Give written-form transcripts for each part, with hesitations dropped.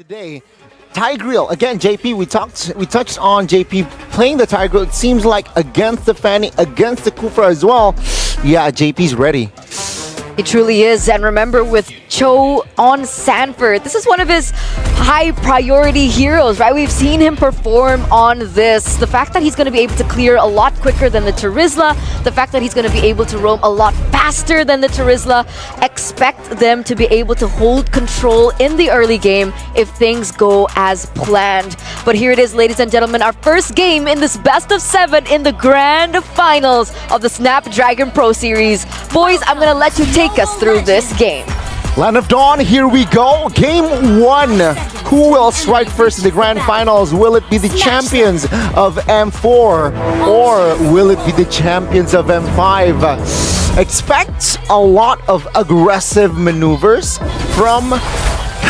today. Tigreal again, JP. We touched on JP playing the Tigreal. It seems like against the Fanny, against the Kufra as well. Yeah, JP's ready. He truly is. And remember, with Cho on Sanford, this is one of his high priority heroes, right? We've seen him perform on this. The fact that he's going to be able to clear a lot quicker than the Terizla, the fact that he's going to be able to roam a lot faster than the Terizla, expect them to be able to hold control in the early game if things go as planned. But here it is, ladies and gentlemen, our first game in this best of 7 in the grand finals of the Snapdragon Pro Series. Boys, I'm going to let you take us through this game. Land of Dawn, here we go. Game 1. Who will strike first in the grand finals? Will it be the champions of M4 or will it be the champions of M5? Expect a lot of aggressive maneuvers from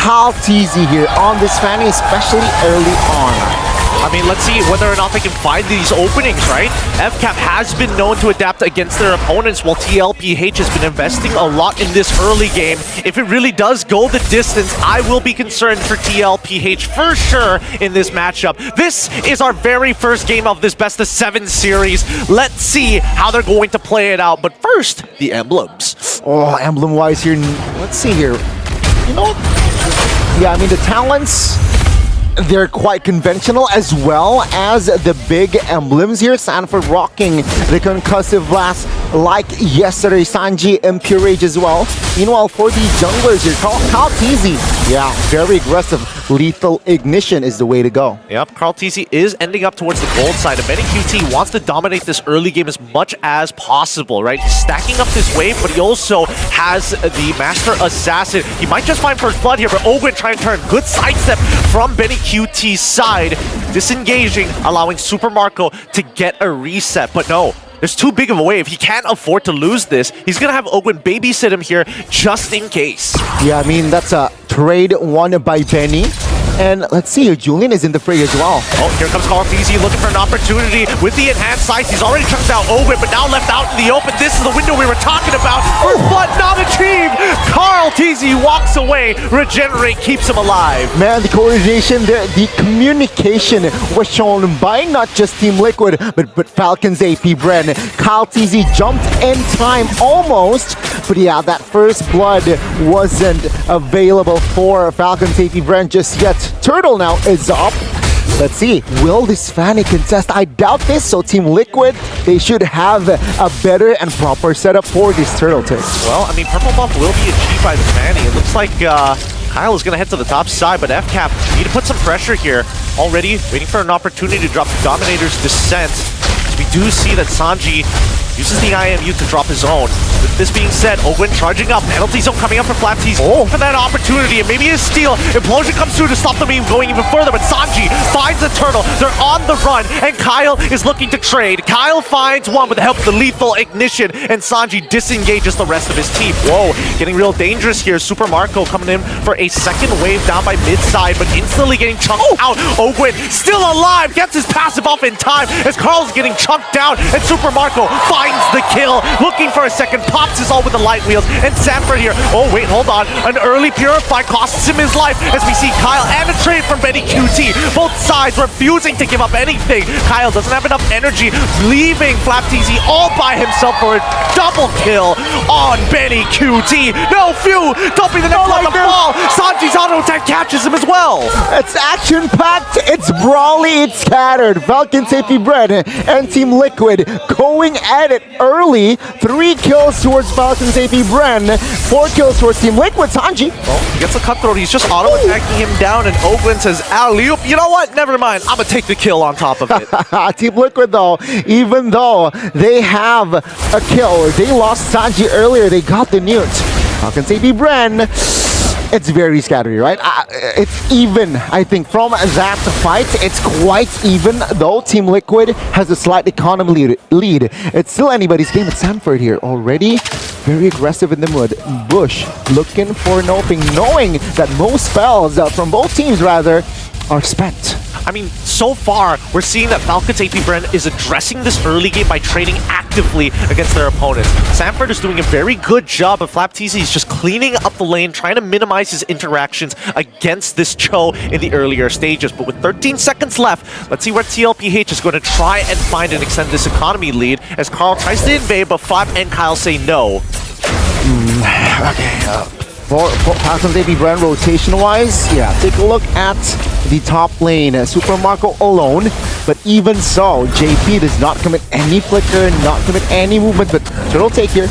KalTZ here on this Fanny, especially early on. I mean, let's see whether or not they can find these openings, right? FCAP has been known to adapt against their opponents, while TLPH has been investing a lot in this early game. If it really does go the distance, I will be concerned for TLPH for sure in this matchup. This is our very first game of this best of 7 series. Let's see how they're going to play it out. But first, the emblems. Oh, emblem-wise here, let's see here. You know, yeah, I mean, the talents, they're quite conventional as well as the big emblems here. Sanford rocking the concussive blast like yesterday. Sanji Impure Rage as well. Meanwhile, for the junglers here, KalTZ, yeah, very aggressive. Lethal Ignition is the way to go. Yep, KalTZ is ending up towards the gold side. And BennyQT wants to dominate this early game as much as possible, right? He's stacking up this wave, but he also has the Master Assassin. He might just find First Blood here, but Ogwen trying to turn. Good sidestep from BennyQT's side. Disengaging, allowing Super Marco to get a reset. But no, there's too big of a wave. He can't afford to lose this. He's going to have Ogwen babysit him here just in case. Yeah, I mean, that's a trade won by Benny. And let's see here, Julian is in the fray as well. Oh, here comes KalTZ looking for an opportunity with the enhanced sights. He's already chunked out Ogwen, but now left out in the open. This is the window we were talking about. First blood not achieved. KalTZ walks away. Regenerate keeps him alive. Man, the coordination there, the communication was shown by not just Team Liquid, but Falcons APBREN. KalTZ jumped in time almost, but yeah, that first blood wasn't available for Falcons APBREN just yet. Turtle now is up. Let's see, will this Fanny contest? I doubt this, so Team Liquid, they should have a better and proper setup for this Turtle take. Well, I mean, purple buff will be achieved by the Fanny. It looks like Kyle is going to head to the top side, but FCAP need to put some pressure here. Already waiting for an opportunity to drop the Dominator's Descent. We do see that Sanji uses the IMU to drop his own. With this being said, Ogwen charging up. Penalty zone coming up for FlapTZ. For that opportunity, and maybe his steal. Implosion comes through to stop them even going even further, but Sanji finds the turtle. They're on the run, and Kyle is looking to trade. Kyle finds one with the help of the Lethal Ignition, and Sanji disengages the rest of his team. Whoa, getting real dangerous here. Super Marco coming in for a second wave down by mid-side, but instantly getting chunked out. Ogwen still alive, gets his passive off in time as Carl's getting chunked down, and Super Marco finds the kill, looking for a second, pops his all with the light wheels, and Sanford here, oh wait, hold on, an early Purify costs him his life as we see Kyle and a trade from BennyQT, both sides refusing to give up anything. Kyle doesn't have enough energy, leaving FlapTZ all by himself for a double kill on BennyQT. No, Few, dumping the next one on the ball. Sanji's auto attack catches him as well. It's action-packed, it's brawly, it's scattered. Falcons APBREN and Team Liquid going at it early. 3 kills towards Falcons APBREN, 4 kills towards Team Liquid. Sanji. Well, he gets a cutthroat. He's just auto-attacking him down, and Ogwen says, alley-oop. You know what? Never mind. I'm going to take the kill on top of it. Team Liquid, though, even though they have a kill, they lost Sanji earlier. They got the newt. Falcons APBREN, it's very scattery, right? It's even, I think, from that fight. It's quite even, though Team Liquid has a slight economy lead. It's still anybody's game. It's Sanford here already. Very aggressive in the mid. Bush looking for an opening, knowing that most spells from both teams, rather, are spent. I mean, so far, we're seeing that Falcons APBREN is addressing this early game by trading effectively against their opponents. Sanford is doing a very good job, but FlapTZ is just cleaning up the lane, trying to minimize his interactions against this Cho in the earlier stages. But with 13 seconds left, let's see where TLPH is going to try and find and extend this economy lead as Carl tries to invade, but Flap and Kyle say no. Okay, for FALCONS APBREN rotation-wise, yeah, take a look at the top lane. Super Marco alone, but even so, JP does not commit any flicker, not commit any movement, but Turtle take here.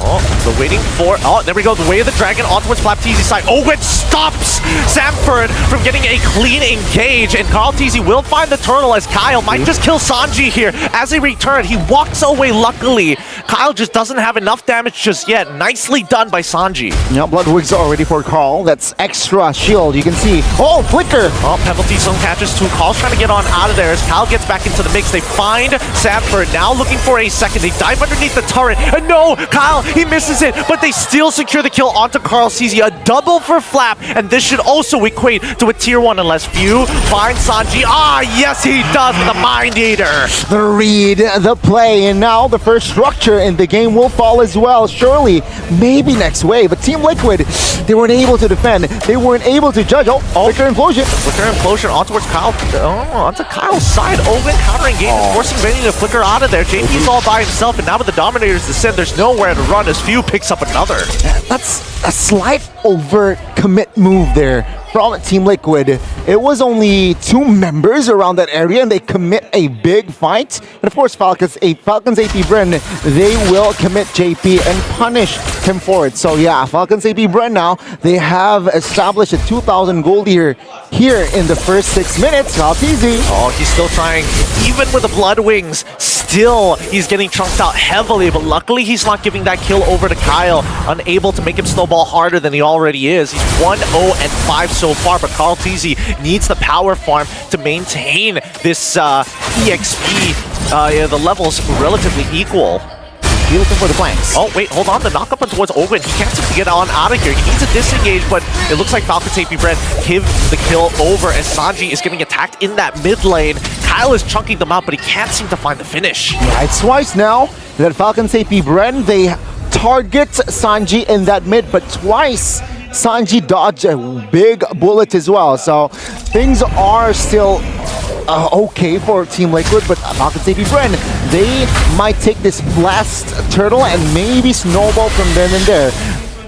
Oh, they're waiting for... Oh, there we go. The way of the dragon on towards FlapTZ's side. Oh, it stops Sanford from getting a clean engage. And Carl TZ will find the turtle as Kyle might just kill Sanji here. As they return, he walks away luckily. Kyle just doesn't have enough damage just yet. Nicely done by Sanji. Yeah, Bloodwigs are already for Carl. That's extra shield. You can see. Oh, flicker! Oh, penalty zone catches too. Carl's trying to get on out of there as Kyle gets back into the mix. They find Sanford. Now looking for a second. They dive underneath the turret. And no, Kyle, he misses it, but they still secure the kill onto Carl CZ. A double for Flap, and this should also equate to a tier 1 unless Few finds Sanji. Ah, yes, he does with the Mind Eater. The read, the play, and now the first structure in the game will fall as well. Surely, maybe next wave, but Team Liquid, they weren't able to defend. They weren't able to judge. Oh, Flicker Implosion. Flicker Implosion on towards Kyle. Oh, onto Kyle's side. Owen countering game, forcing Benny to flicker out of there. JP's all by himself, and now with the Dominators descend, there's nowhere to run as Few picks up another. That's a slight over commit move there from Team Liquid. It was only 2 members around that area and they commit a big fight. And of course, FALCONS APBREN, they will commit JP and punish him for it. So yeah, FALCONS APBREN now, they have established a 2,000 gold here in the first 6 minutes. How easy. Oh, he's still trying. Even with the Blood Wings, still he's getting chunked out heavily, but luckily he's not giving that kill over to Kyle, unable to make him snowball harder than he already is. He's 1-0-5 so far, but Carl TZ needs the power farm to maintain this EXP. The levels relatively equal. He's looking for the flanks. Oh, wait, hold on. The knock-up towards Owen. He can't seem to get on out of here. He needs a disengage, but it looks like FALCONS APBREN give the kill over as Sanji is getting attacked in that mid lane. Kyle is chunking them out, but he can't seem to find the finish. Yeah, it's twice now that FALCONS APBREN, they target Sanji in that mid, but twice Sanji dodged a big bullet as well. So things are still okay for Team Liquid, but FALCONS APBREN, they might take this blast turtle and maybe snowball from then and there.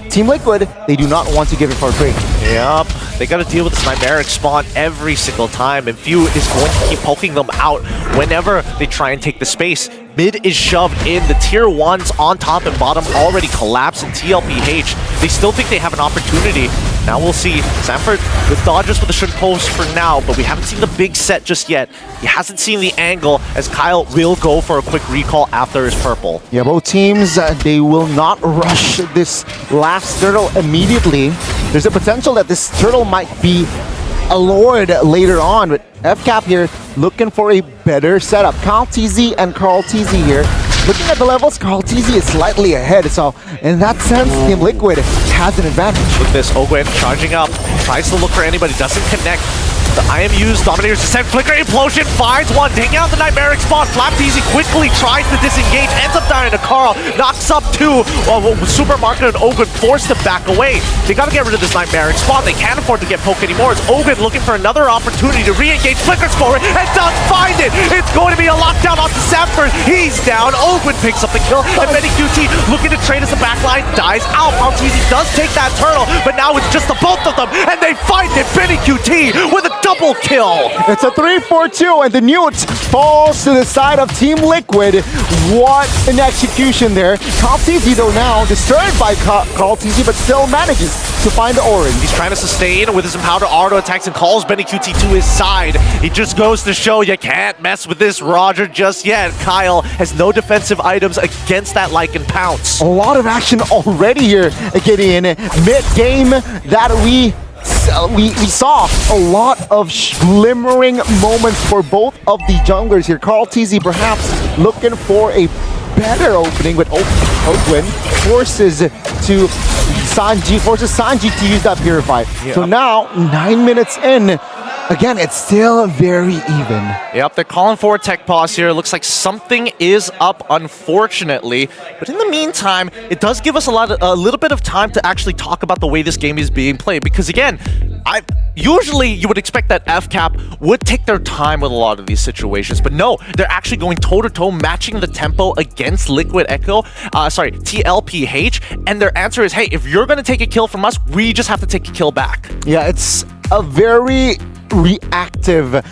Team Liquid, they do not want to give it for free. Yep, they got to deal with this Chimeric spawn every single time, and Few is going to keep poking them out whenever they try and take the space. Mid is shoved in, the tier 1s on top and bottom already collapse in TLPH. They still think they have an opportunity. Now we'll see. Sanford with dodges with the shrimp post for now, but we haven't seen the big set just yet. He hasn't seen the angle as Kyle will go for a quick recall after his purple. Yeah, both teams, they will not rush this last turtle immediately. There's a potential that this turtle might be allured later on, but FCAP here looking for a better setup. Carl TZ and Carl TZ here. Looking at the levels, Carl TZ is slightly ahead, so in that sense, Team Liquid has an advantage. With this, Owen charging up, tries to look for anybody, doesn't connect. The IMU's Dominators descend, Flicker Implosion finds one, taking out the Chimeric spawn. FlapTZ quickly tries to disengage, ends up dying to Carl, knocks up 2. Supermarket and Ogun forced to back away. They gotta get rid of this Chimeric spawn. They can't afford to get poked anymore. It's Ogun looking for another opportunity to re-engage, flickers forward, and does find it! It's going to be a lockdown onto Sanford. He's down, Ogun picks up the kill, and Benny QT looking to trade as the backline, dies out. FlapTZ does take that turtle, but now it's just the both of them, and they find it! Benny QT with a double kill! It's a 3-4-2, and the Newt falls to the side of Team Liquid. What an execution there. Carl TZ, though, now disturbed by Carl TZ, but still manages to find the orange. He's trying to sustain with his empowered auto attacks and calls Benny QT to his side. He just goes to show you can't mess with this Roger just yet. Kyle has no defensive items against that Lycan Pounce. A lot of action already here, Gideon. Mid-game that we saw a lot of glimmering moments for both of the junglers here. Carl TZ perhaps looking for a better opening, but Owen forces Sanji to use that Purify. Yeah. So now, 9 minutes in, again, it's still very even. Yep, they're calling for a tech pause here. Looks like something is up, unfortunately. But in the meantime, it does give us a little bit of time to actually talk about the way this game is being played. Because again, usually you would expect that FCAP would take their time with a lot of these situations. But no, they're actually going toe-to-toe, matching the tempo against Liquid Echo, TLPH. And their answer is, hey, if you're going to take a kill from us, we just have to take a kill back. Yeah, it's a very reactive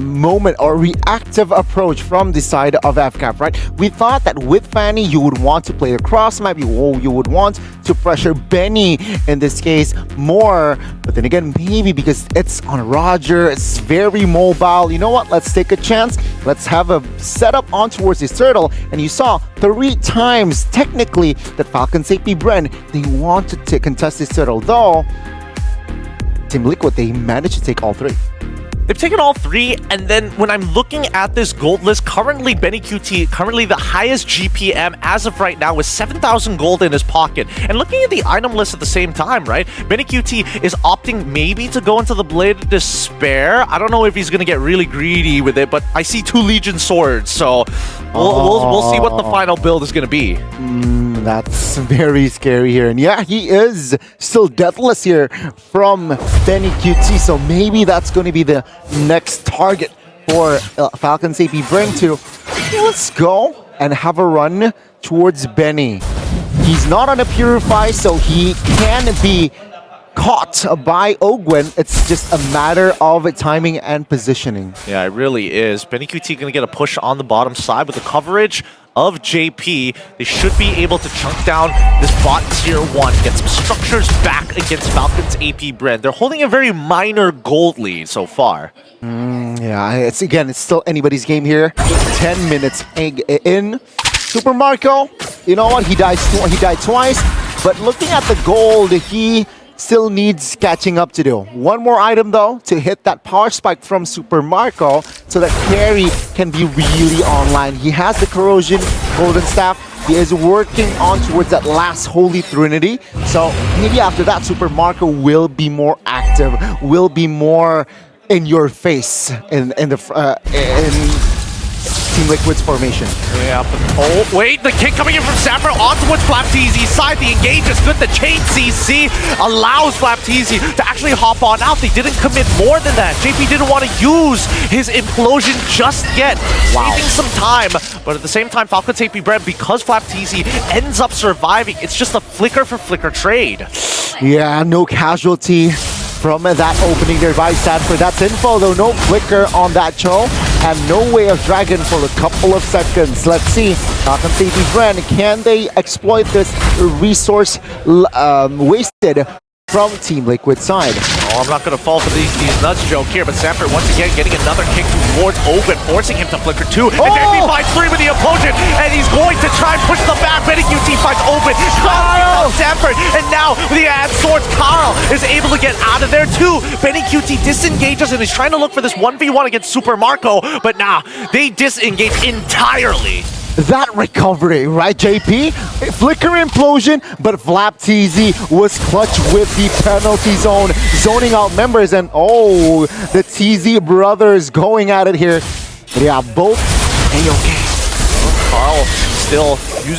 moment or reactive approach from the side of FCAP, right? We thought that with Fanny, you would want to play the cross map, you would want to pressure Benny in this case more, but then again, maybe because it's on Roger, it's very mobile. You know what? Let's take a chance. Let's have a setup on towards this turtle, and you saw 3 times technically that FALCONS APBREN, they wanted to contest this turtle, though Team Liquid, they managed to take all 3. They've taken all 3, and then when I'm looking at this gold list, currently Benny QT, currently the highest GPM as of right now with 7,000 gold in his pocket. And looking at the item list at the same time, right? Benny QT is opting maybe to go into the Blade of Despair. I don't know if he's going to get really greedy with it, but I see 2 Legion swords, so we'll see what the final build is going to be. That's very scary here. And yeah, he is still deathless here from Benny QT, so maybe that's going to be the next target for FALCONS APBREN to let's go and have a run towards Benny. He's not on a Purify, so he can be caught by Ogwen. It's just a matter of timing and positioning. Yeah, it really is. Benny QT going to get a push on the bottom side with the coverage of JP. They should be able to chunk down this bot tier 1, get some structures back against FALCONS APBREN. They're holding a very minor gold lead so far. Yeah, it's still anybody's game here. 10 minutes in. Super Marco, you know what? He died twice, but looking at the gold, he still needs catching up to do. One more item though to hit that power spike from Super Marco so that Carry can be really online. He has the Corrosion Golden Staff. He is working on towards that last Holy Trinity. So maybe after that, Super Marco will be more active, will be more in your face in Team Liquid's formation. Yeah, but oh wait, the kick coming in from Sapper on towards Flapteezy's side. The engage is good. The chain CC allows Flapteezy to actually hop on out. They didn't commit more than that. JP didn't want to use his implosion just yet. Saving some time, but at the same time, FALCONS APBREN, because Flapteezy ends up surviving, it's just a flicker for flicker trade. Yeah, no casualty from that opening there by Sanford. That's info though, no flicker on that Cho, and no way of Dragon for a couple of seconds. Let's see, FALCONS APBREN, can they exploit this resource wasted from Team Liquid side? Oh, I'm not going to fall for these nuts joke here, but Sanford once again getting another kick towards Ogwen, forcing him to flicker 2. And JP finds 3 with the implosion, and he's going to try and push the back. Benny QT finds Ogwen, Sanford, and now with the ad swords, Carl is able to get out of there too. Benny QT disengages and is trying to look for this 1v1 against Super Marco, but nah, they disengage entirely. That recovery, right, JP? Flicker implosion, but Flapteezy was clutch with the penalty zone, zoning out members, and oh, the TZ brothers going at it here. But yeah, both A-okay. Carl still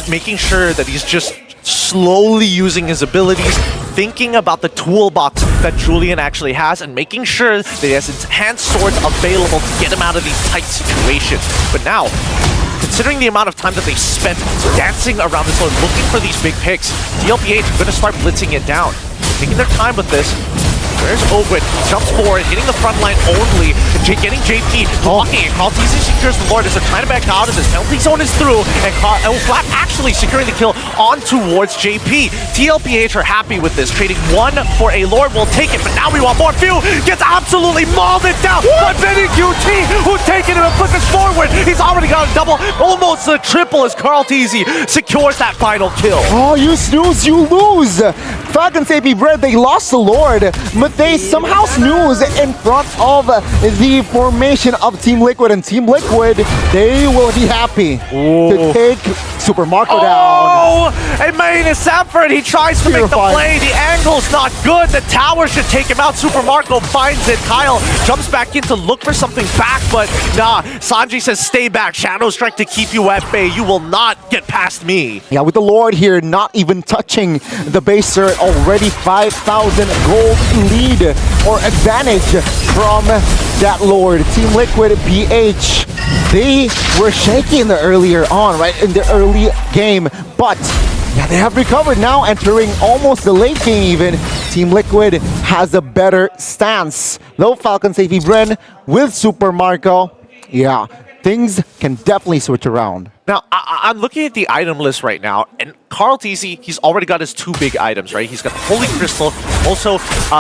making sure that he's just slowly using his abilities, thinking about the toolbox that Julian actually has, and making sure that he has enhanced swords available to get him out of these tight situations. But now, considering the amount of time that they spent dancing around this one, looking for these big picks, TLPH are going to start blitzing it down. Taking their time with this. There's Ogwen, jumps forward, hitting the front line only, getting JP blocking it. Carl TZ secures the Lord as they're trying to back out of this. Penalty zone is through, and Flap actually securing the kill on towards JP. TLPH are happy with this, trading 1 for a Lord. We'll take it, but now we want more. Few gets absolutely mauled it down by Benny QT, who's taking him and flickers forward. He's already got a double, almost a triple as Carl TZ secures that final kill. Oh, you snooze, you lose. FALCONS APBREN, they lost the Lord, but they somehow snooze in front of the formation of Team Liquid, and Team Liquid, they will be happy to take Super Marco down. Oh, and man, it's Sanford. He tries to make the Purified. play. The angle's not good. The tower should take him out. Super Marco finds it. Kyle jumps back in to look for something back, but nah. Sanji says, stay back. Shadow Strike to keep you at bay. You will not get past me. Yeah, with the Lord here not even touching the base turret, already 5,000 gold lead or advantage from that Lord. Team Liquid PH, they were shaky in the earlier on, right? In the early game, but yeah, they have recovered now, entering almost the late game even. Team Liquid has a better stance. Though FALCONS APBREN with Super Marco, yeah, things can definitely switch around. Now, I'm looking at the item list right now, and Carl TZ, he's already got his 2 big items, right? He's got the Holy Crystal, also,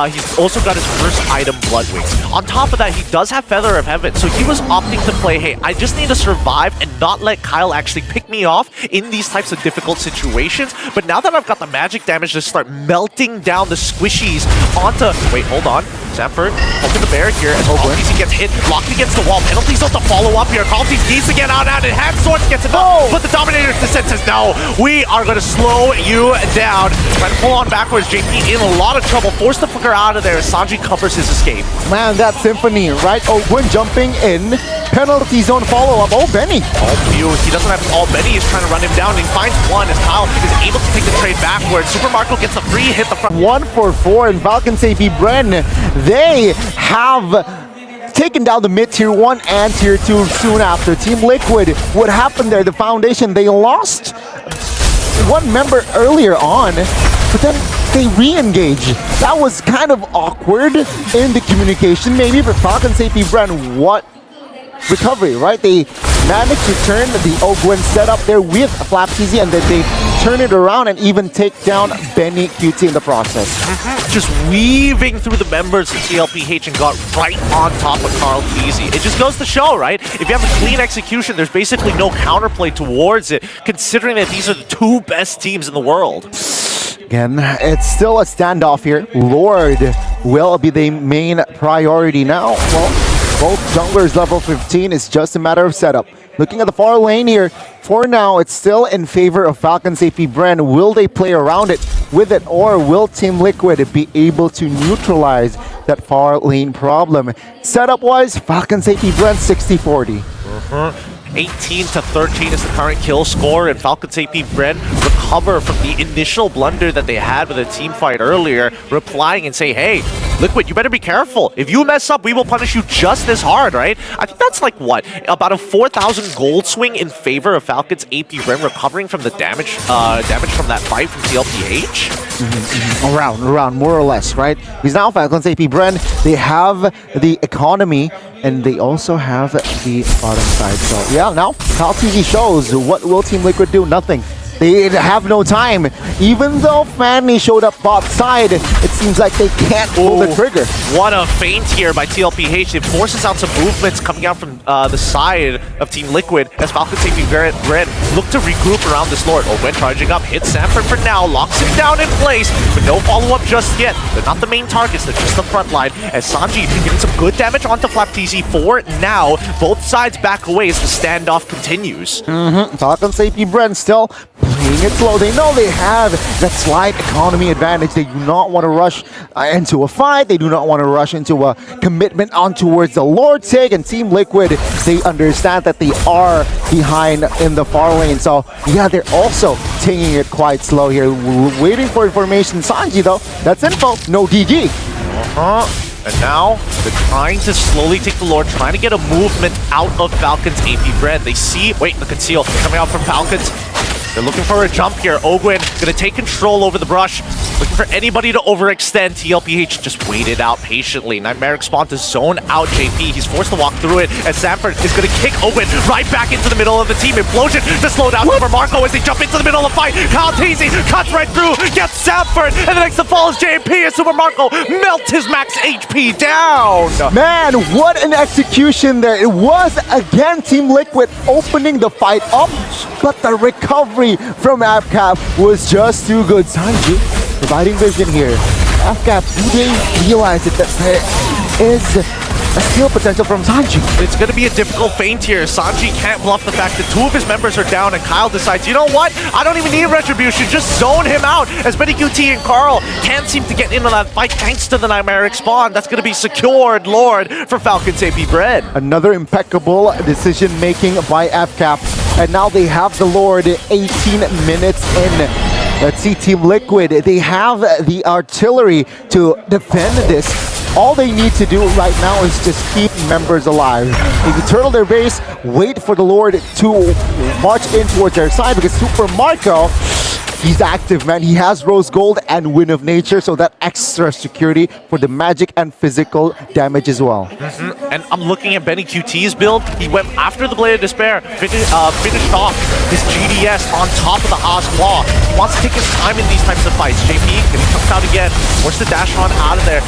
he's also got his first item, Blood Wings. On top of that, he does have Feather of Heaven, so he was opting to play, hey, I just need to survive and not let Kyle actually pick me off in these types of difficult situations. But now that I've got the magic damage to start melting down the squishies onto... Wait, hold on. Sanford, poking the barrier here, as Carl TZ gets hit, blocked against the wall. Penalties don't have to follow up here. Carl TZ needs to get out and hand swords gets it. But the Dominator's Descent says, no, we are going to slow you down. Trying to pull on backwards. JP in a lot of trouble. Forced to flicker out of there as Sanji covers his escape. Man, that Symphony, right? Oh, when jumping in, penalty zone follow-up. Oh, Benny. All view. He doesn't have all Benny is trying to run him down. He finds one as Kyle is able to take the trade backwards. Super Marco gets a free hit the front. 1 for 4 in FALCONS APBREN. They have taken down the mid tier 1 and tier 2 soon after. Team Liquid, what happened there? The foundation, they lost one member earlier on, but then they re-engage. That was kind of awkward in the communication maybe, but FALCONS APBREN, what recovery, right? They managed to turn the Ogwen setup there with FlapTZ, and then they turn it around and even take down Benny QT in the process. Just weaving through the members of TLPH and got right on top of Carl TZ. It just goes to show, right? If you have a clean execution, there's basically no counterplay towards it, considering that these are the 2 best teams in the world. Again, it's still a standoff here. Lord will be the main priority now. Well, both junglers level 15. It's just a matter of setup. Looking at the far lane here, for now, it's still in favor of FALCONS APBREN. Will they play around it with it, or will Team Liquid be able to neutralize that far lane problem? Setup-wise, FALCONS APBREN 60-40. 18-13 is the current kill score, and FALCONS APBREN recover from the initial blunder that they had with a team fight earlier, replying and say, hey, Liquid, you better be careful. If you mess up, we will punish you just as hard, right? I think that's like, what, about a 4,000 gold swing in favor of FALCONS APBREN recovering from the damage from that fight from TLPH? Around, more or less, right? Because now FALCONS APBREN, they have the economy, and they also have the bottom side. So yeah, now Carl TZ shows what will Team Liquid do? Nothing. They have no time. Even though Fanny showed up bot side, it seems like they can't pull the trigger. What a feint here by TLPH. It forces out some movements coming out from the side of Team Liquid as FALCONS APBREN look to regroup around this Lord. Ogwen charging up, hits Sanford for now, locks him down in place, but no follow-up just yet. They're not the main targets, they're just the front line. As Sanji getting some good damage onto FlapTZ for now. Both sides back away as the standoff continues. FALCONS APBREN still playing it slow. They know they have that slight economy advantage. They do not want to rush into a fight. They do not want to rush into a commitment on towards the Lord take. And Team Liquid, they understand that they are behind in the far lane. So yeah, they're also taking it quite slow here. Waiting for information. Sanji though, that's info. No DG. And now, they're trying to slowly take the Lord, trying to get a movement out of FALCONS APBREN. They see, wait, the conceal coming out from FALCONS. They're looking for a jump here. Ogwen gonna take control over the brush. Looking for anybody to overextend. TLPH just waited out patiently. Nightmaric spawn to zone out JP. He's forced to walk through it as Sanford is gonna kick Ogwen right back into the middle of the team. Implosion to slow down over Marco as they jump into the middle of the fight. Kyle TZ cuts right through, gets Sanford, and the next to fall is JP as Super Marco melts his max HP down. Man, what an execution there. It was, again, Team Liquid opening the fight up, but the recovery from APCAP was just too good. Sanji providing vision here. APCAP, do they realize it that is a steal potential from Sanji. It's going to be a difficult feint here. Sanji can't bluff the fact that two of his members are down, and Kyle decides, you know what? I don't even need retribution. Just zone him out. As Benny QT and Carl can't seem to get into that fight thanks to the Nightmaric spawn. That's going to be secured, Lord, for Falcons APBREN. Another impeccable decision-making by FCAP. And now they have the Lord 18 minutes in. Let's see Team Liquid. They have the artillery to defend this. All they need to do right now is just keep members alive. If you turtle their base, wait for the Lord to march in towards their side, because Super Marco, he's active, man. He has Rose Gold and Wind of Nature, so that extra security for the magic and physical damage as well. And I'm looking at Benny QT's build. He went after the Blade of Despair, finished off his GDS on top of the Haas Claw. He wants to take his time in these types of fights. JP getting chucked out again, forced the dash on out of there.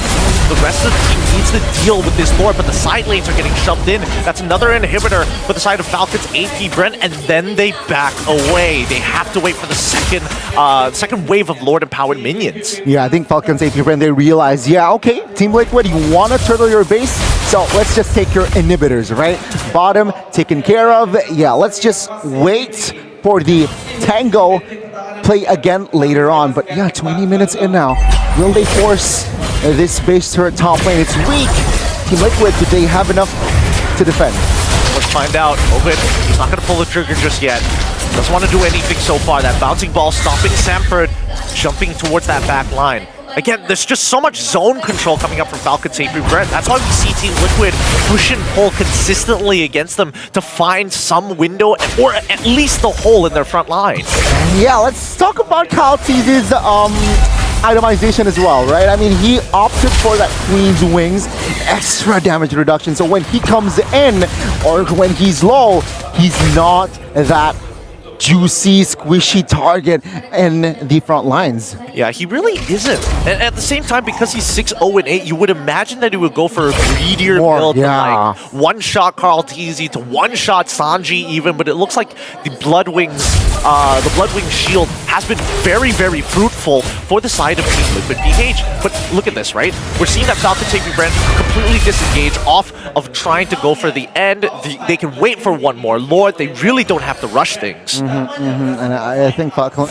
The rest of the team needs to deal with this Lord, but the side lanes are getting shoved in. That's another inhibitor for the side of Falcons APBREN, and then they back away. They have to wait for the second wave of Lord empowered minions. Yeah, I think Falcons APBREN, they realize, yeah, okay, Team Liquid, you want to turtle your base, so let's just take your inhibitors, right? Bottom taken care of. Yeah, let's just wait for the Tango play again later on. But yeah, 20 minutes in now. Will they force this base turret top lane? It's weak. Team Liquid, do they have enough to defend? Let's find out. Open. He's not going to pull the trigger just yet. Doesn't want to do anything so far. That bouncing ball stopping Sanford, jumping towards that back line. Again, there's just so much zone control coming up from Falcons APBREN. That's why we see Team Liquid push and pull consistently against them to find some window or at least the hole in their front line. Yeah, let's talk about Kyle T's itemization as well, right? I mean, he opted for that Queen's Wings, extra damage reduction. So when he comes in or when he's low, he's not that juicy, squishy target in the front lines. Yeah, he really isn't. And at the same time, because he's 6-0-8, you would imagine that he would go for a greedier build, yeah. to like one-shot Carl TZ, to one-shot Sanji even, but it looks like the Bloodwings shield has been very, very fruitful for the side of Team Liquid PH. But look at this, right? We're seeing that Falcons APBREN completely disengage off of trying to go for the end. They can wait for one more Lord. They really don't have to rush things. And I think Falcons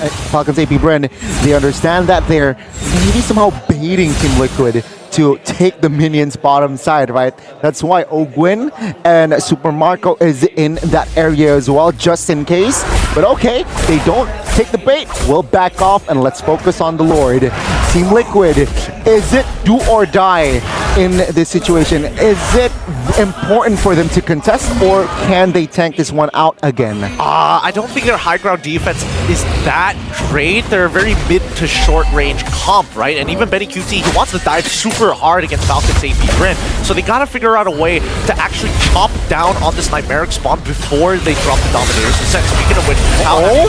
APBREN, they understand that they're maybe somehow baiting Team Liquid to take the minions bottom side, right? That's why Ogwin and Super Marco is in that area as well, just in case. But okay, they don't take the bait. We'll back off and let's focus on the Lord. Team Liquid, is it do or die in this situation? Is it important for them to contest, or can they tank this one out again? I don't think their high ground defense is that great. They're a very mid to short range comp, right? And even Benny QT, he wants to dive super hard against Falcons APBREN. So they gotta figure out a way to actually chop down on this Nightmaric spawn before they drop the Dominator's Descent. Speaking of which,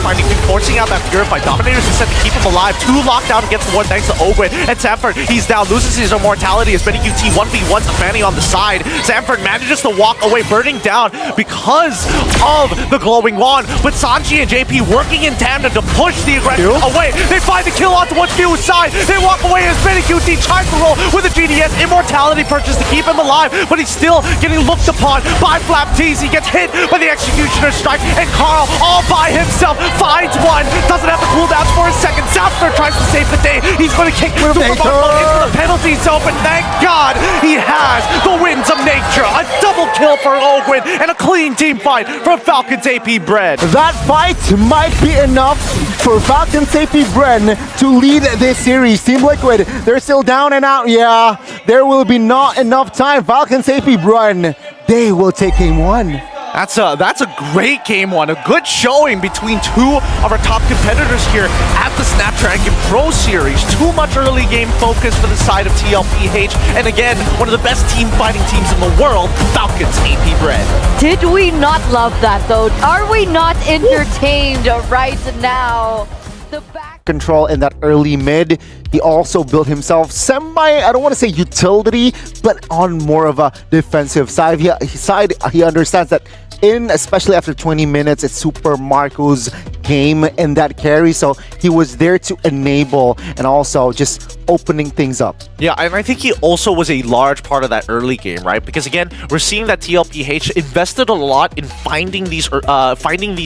finding forcing out that Purified Dominator's Descent to keep him alive. 2 lockdown against the one thanks to Ogwin. And Sanford, he's down, loses his immortality as Benny QT 1v1s the Fanny on the side. Sanford manages to walk away, burning down because of the glowing wand. But Sanji and JP working in tandem to push the aggression away. They find the kill onto one's Few's side. They walk away as Benny QT tries to roll with a GDS immortality purchase to keep him alive, but he's still getting looked upon by Flap Tees. He gets hit by the Executioner Strike, and Carl all by himself finds one. Doesn't have the cooldowns for a second. Southford tries to save the day. He's going to kick Super Marco into the penalty zone, but thank God he has the Winds of Nature. A double kill for Ogwin and a clean team fight from Falcons APBREN. That fight might be enough for Falcons APBREN to lead this series. Team Liquid, they're still down and out. Yeah, there will be not enough time. Falcons APBREN, they will take game 1. That's a great game 1. A good showing between two of our top competitors here at the Snapdragon Pro Series. Too much early game focus for the side of TLPH. And again, one of the best team fighting teams in the world, Falcons APBREN. Did we not love that though? Are we not entertained right now? The back control in that early mid. He also built himself I don't want to say utility, but on more of a defensive side. He understands that especially after 20 minutes, it's Super Marco's game in that carry. So he was there to enable and also just opening things up. Yeah, and I think he also was a large part of that early game, right? Because again, we're seeing that TLPH invested a lot in finding these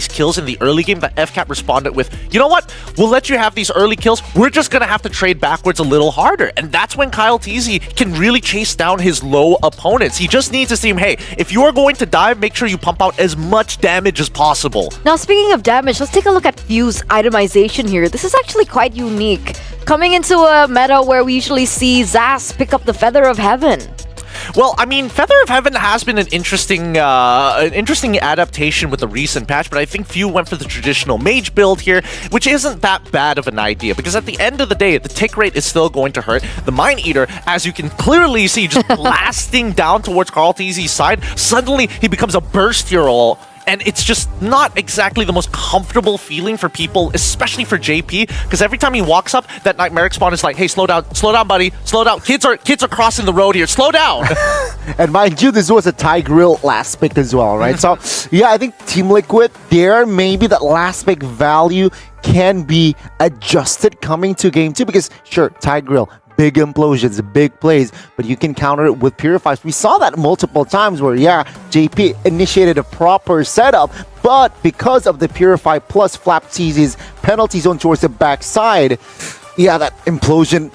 kills in the early game that FCAP responded with, you know what? We'll let you have these early kills. We're just going to have to trade backwards a little harder. And that's when Kyle TZ can really chase down his low opponents. He just needs to see him, hey, if you are going to dive, make sure you pump out as much damage as possible. Now, speaking of damage, let's take a look at Fuse itemization here. This is actually quite unique. Coming into a meta where we usually see Zas pick up the Feather of Heaven. Well, I mean, Feather of Heaven has been an interesting adaptation with the recent patch, but I think few went for the traditional mage build here, which isn't that bad of an idea, because at the end of the day, the tick rate is still going to hurt. The Mind Eater, as you can clearly see, just blasting down towards Carl TZ's side, suddenly he becomes a burst hero. And it's just not exactly the most comfortable feeling for people, especially for JP, because every time he walks up, that Nightmaric spawn is like, hey, slow down, buddy, slow down. Kids are crossing the road here, slow down. And mind you, this was a Tigreal last pick as well, right? So, yeah, I think Team Liquid, there maybe that last pick value can be adjusted coming to game 2, because sure, Tigreal, big implosions, big plays, but you can counter it with Purifies. We saw that multiple times where, yeah, JP initiated a proper setup, but because of the Purify plus Flap TZ's penalty zone towards the backside, yeah, that implosion's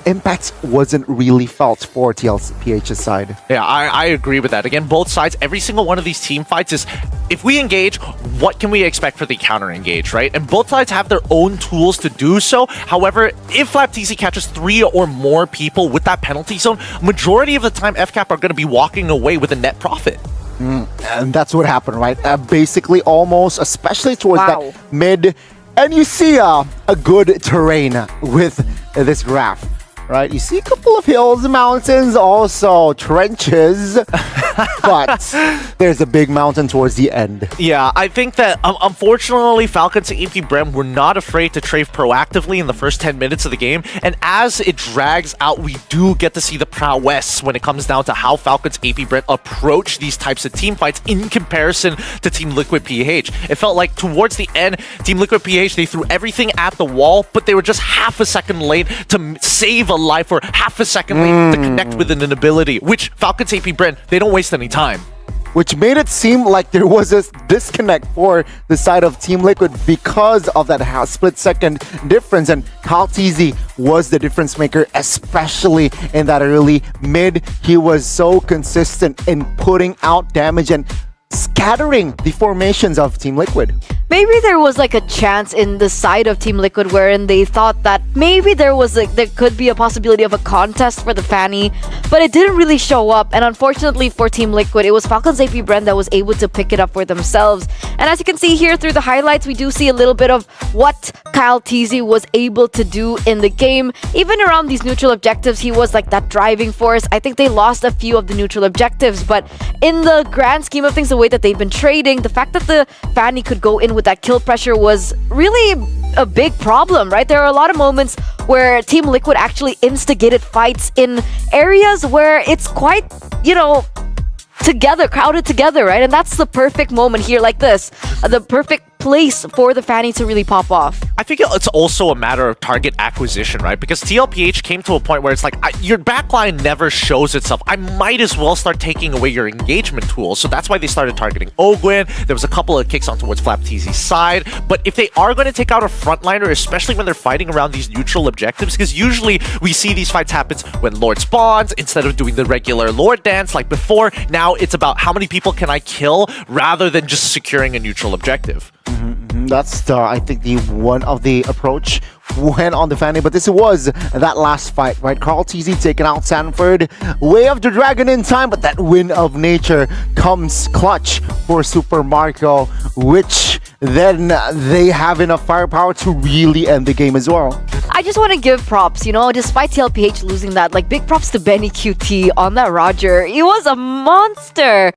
impact wasn't really felt for TLPH's side. Yeah, I agree with that. Again, both sides, every single one of these team fights is, if we engage, what can we expect for the counter engage, right? And both sides have their own tools to do so. However, if Flap TZ catches 3 or more people with that penalty zone, majority of the time FCAP are going to be walking away with a net profit. And that's what happened, right? Basically, almost, especially towards that mid. And you see a good terrain with this graph, right? You see a couple of hills, mountains, also trenches, but there's a big mountain towards the end. Yeah, I think that unfortunately Falcons and APBREN were not afraid to trade proactively in the first 10 minutes of the game, and as it drags out, we do get to see the prowess when it comes down to how Falcons APBREN approach these types of team fights in comparison to Team Liquid PH. It felt like towards the end, Team Liquid PH, they threw everything at the wall, but they were just half a second late to save a life, or half a second late to connect with an ability, which Falcons APBREN, they don't waste any time. Which made it seem like there was a disconnect for the side of Team Liquid because of that split-second difference, and Kyle TZ was the difference maker, especially in that early mid. He was so consistent in putting out damage and scattering the formations of Team Liquid. Maybe there was like a chance in the side of Team Liquid wherein they thought that maybe there could be a possibility of a contest for the Fanny, but it didn't really show up. And unfortunately for Team Liquid, it was FALCONS APBREN that was able to pick it up for themselves. And as you can see here through the highlights, we do see a little bit of what Kyle TZ was able to do in the game. Even around these neutral objectives, he was like that driving force. I think they lost a few of the neutral objectives, but in the grand scheme of things, the way that they've been trading, the fact that the Fanny could go in with that kill pressure was really a big problem, right? There are a lot of moments where Team Liquid actually instigated fights in areas where it's quite, you know, crowded together, right? And that's the perfect moment here like this. The perfect place for the Fanny to really pop off. I think it's also a matter of target acquisition, right? Because TLPH came to a point where it's like, your backline never shows itself. I might as well start taking away your engagement tools. So that's why they started targeting Ogwin. There was a couple of kicks on towards Flap TZ's side. But if they are going to take out a frontliner, especially when they're fighting around these neutral objectives, because usually we see these fights happen when Lord spawns, instead of doing the regular Lord dance like before, now it's about how many people can I kill rather than just securing a neutral objective. That's I think the one of the approach went on the Fanny, but this was that last fight, right? Carl TZ taking out Sanford, Way of the Dragon in time, but that Wind of Nature comes clutch for Super Marco, which then they have enough firepower to really end the game as well. I just want to give props, you know, despite TLPH losing that, like big props to Benny QT on that Roger. He was a monster.